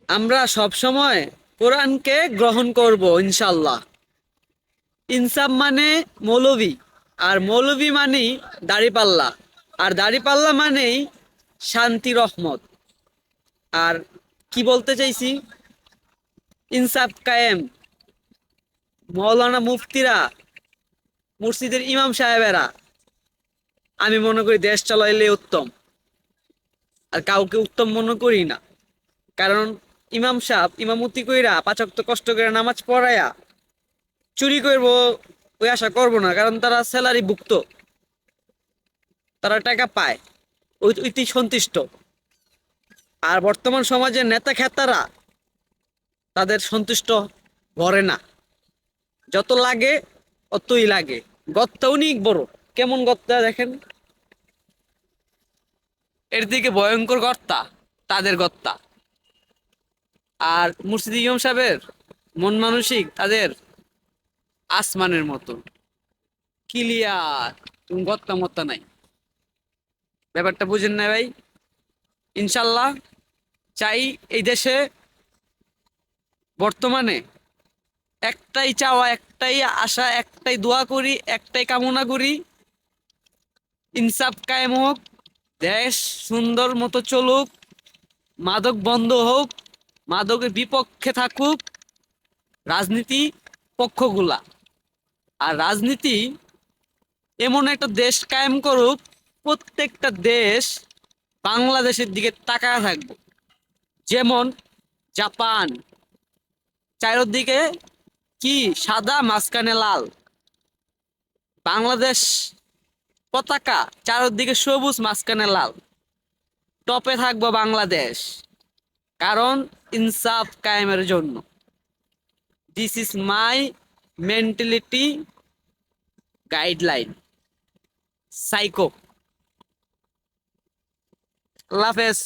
আমরা সব সময় কোরআনকে গ্রহণ করব ইনশাল্লাহ। ইনসাফ মানে মৌলবি, আর মৌলবি মানেই দাড়িপাল্লা, আর দাড়িপাল্লা মানেই শান্তি রহমত। আর কি বলতে চাইছি, ইনসাফ কায়েম, মৌলানা মুফতিরা, মসজিদের ইমাম সাহেবেরা, আমি মনে করি দেশ চালাইলে উত্তম। আর কাউকে উত্তম মনে করি না। কারণ ইমাম সাহেব ইমামতি কইরা 5 ওয়াক্ত কষ্ট করে নামাজ পড়ায়া চুরি করবো ওই আশা করবো না, কারণ তারা স্যালারি ভুক্ত, তারা টাকা পায়, ওইটি সন্তুষ্ট। আর বর্তমান সমাজের নেতা খেতারা তাদের সন্তুষ্ট করে না, যত লাগে অতই লাগে। গর্ত অনেক বড়, কেমন গর্ত দেখেন, এর দিকে ভয়ঙ্কর গর্তা তাদের গর্তা। আর মুর্শিদি ইমাম সাহেবের মন মানসিক তাদের আসমানের মতো ক্লিয়ার, গত্তা মত্তা নাই। ব্যাপারটা বুঝেন না ভাই? ইনশাল্লাহ চাই এই দেশে বর্তমানে একটাই চাওয়া, একটাই আশা, একটাই দোয়া করি, একটাই কামনা করি, ইনসাফ কায়েম হোক, দেশ সুন্দর মতো চলুক, মাদক বন্ধ হোক, মাদকের বিপক্ষে থাকুক রাজনীতি পক্ষগুলা। আর রাজনীতি এমন একটা দেশ কায়েম করুক, প্রত্যেকটা দেশ বাংলাদেশের দিকে তাকায় থাকবে। যেমন জাপান, চারিদিকে কি সাদা মাঝখানে লাল, বাংলাদেশ পতাকা চারিদিকে সবুজ মাঝখানে লাল, টপে থাকবো বাংলাদেশ, কারণ ইনসাফ কায়েমের জন্য। This is my mentality guideline. Psycho. আল্লাহ হাফেজ।